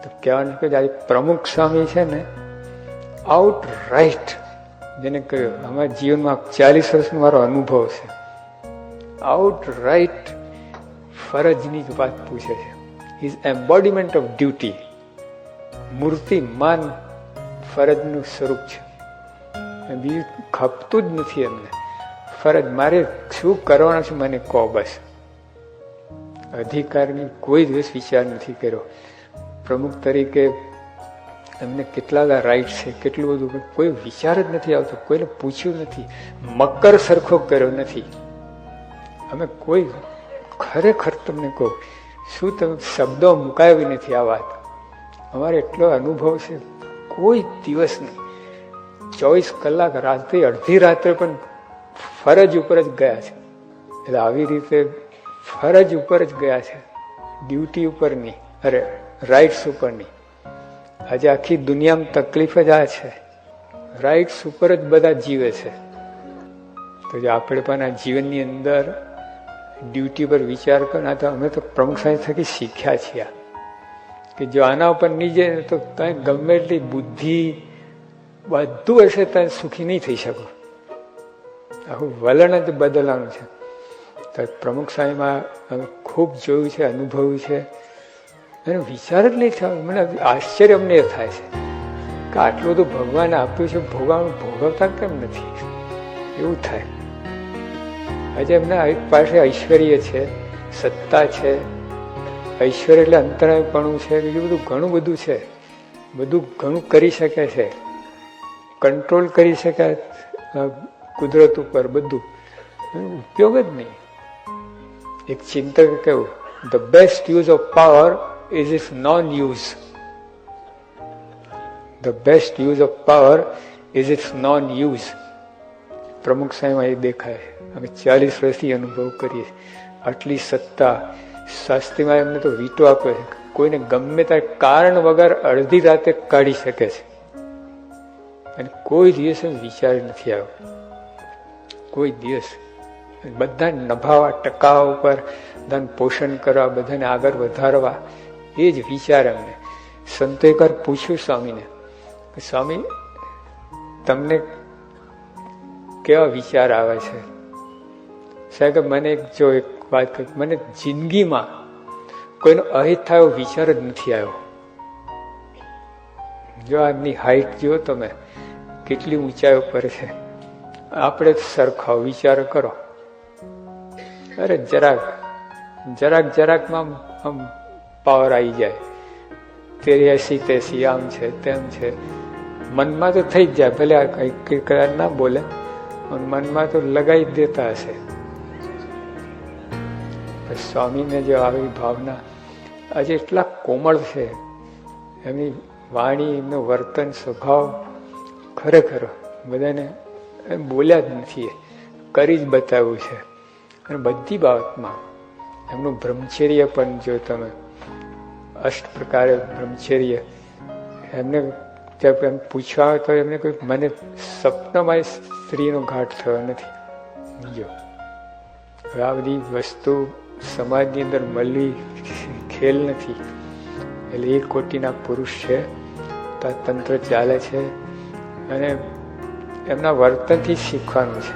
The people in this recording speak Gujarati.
તો કહેવાનું કે આજે પ્રમુખ સ્વામી છે ને આઉટ રાઈટ, જેને કહ્યું અમારા જીવનમાં 40 વર્ષનો મારો અનુભવ છે, આઉટ રાઈટ ફરજની જ વાત પૂછે છે. ઇઝ એમ્બોડીમેન્ટ ઓફ ડ્યુટી, મૂર્તિમાન ફરજનું સ્વરૂપ છે. બીજું ખપતું જ નથી એમને. ફરજ મારે શું કરવાનું છે મને કહો બસ. અધિકારની કોઈ દિવસ વિચાર નથી કર્યો. પ્રમુખ તરીકે એમને કેટલા રાઈટ છે, કેટલું બધું, કોઈ વિચાર જ નથી આવતો, કોઈને પૂછ્યું નથી, મકર સરખો કર્યો નથી. અમે કોઈ ખરેખર તમને કહું, શું તમે શબ્દો મુકાવી નથી આ વાત. અમારે એટલો અનુભવ છે, કોઈ દિવસ નહીં. 24 કલાક રાત્રે, અડધી રાત્રે પણ ફરજ ઉપર જ ગયા છે. એટલે આવી રીતે ફરજ ઉપર જ ગયા છે, ડ્યુટી ઉપર નહીં, અરે રાઇટ્સ ઉપર નહીં. આજે આખી દુનિયામાં તકલીફ જ આ છે, રાઇટ્સ ઉપર જ બધા જીવે છે. તો જે આપણે પણ આ જીવનની અંદર ડ્યુટી પર વિચાર કરો. તો અમે તો પ્રમુખ સાહેબ થકી શીખ્યા છીએ કે જો આના ઉપર નહીં જાય તો તમે ગમે એટલી બુદ્ધિ બધું હશે ત્યાં સુખી નહીં થઈ શકો. આખું વલણ જ બદલવાનું છે. તો પ્રમુખ સાહેબમાં અમે ખૂબ જોયું છે, અનુભવ્યું છે. એનો વિચાર જ નહીં થયો. મને આશ્ચર્ય અમને એ થાય છે કે આટલું બધું ભગવાને આપ્યું છે, ભોગવતા કેમ નથી, એવું થાય. આજે એમના પાસે ઐશ્વર્ય છે, સત્તા છે. ઐશ્વર્ય એટલે અંતરાયપણું છે, બીજું બધું ઘણું બધું છે. બધું ઘણું કરી શકે છે, કંટ્રોલ કરી શકાય કુદરત ઉપર, બધું ઉપયોગ જ નહીં. એક ચિંતક કેવું, the best use of power is if non use. The best use of power is if non use. પ્રમુખ સાહેબમાં એ દેખાય. અમે 40 વર્ષથી અનુભવ કરીએ. આટલી સત્તા શાસ્ત્રીમાં એમને તો વીટો આપ્યો છે, કોઈને ગમે ત્યારે કારણ વગર અડધી રાતે કાઢી શકે છે. અને કોઈ દિવસ વિચાર નથી આવ્યો, કોઈ દિવસ. બધા નભાવા, ટકાવા ઉપર, બધાને પોષણ કરવા, બધાને આગળ વધારવા, એ જ વિચાર અમને. સંતો એકવાર પૂછ્યું સ્વામીને, સ્વામી તમને કેવા વિચાર આવે છે? સાહેબ મને જો એક વાત કહી, મને જિંદગીમાં કોઈનો અહિત થયો વિચાર જ નથી આવ્યો. જો આમની હાઈટ જુઓ તમે, કેટલી ઊંચાઈ ઉપર છે. આપણે સરખાવ વિચાર કરો. અરે જરાકમાં આમ પાવર આવી જાય, 83 આમ છે તેમ છે. મનમાં તો થઈ જ જાય, ભલે કઈ ના બોલે, મનમાં તો લગાવી દેતા હશે. સ્વામીને જો આવી ભાવના, આજે એટલા કોમળ છે, એમની વાણી, એમનું વર્તન, સ્વભાવ ખરેખર બધાને બોલ્યા જ નથી, કરી જ બતાવ્યું છે. અને બધી બાબતમાં એમનું બ્રહ્મચર્ય પણ જો તમે, 8 પ્રકારે બ્રહ્મચર્ય. એમને એમ પૂછવા હોય તો એમને કોઈ, મને સપનામાં સ્ત્રીનો ઘાટ થયો નથી. જો આ બધી વસ્તુ સમાજની અંદર મળવી ખેલ નથી. એટલે એ કોટીના પુરુષ છે, તંત્ર ચાલે છે. અને એમના વર્તનથી શીખવાનું છે.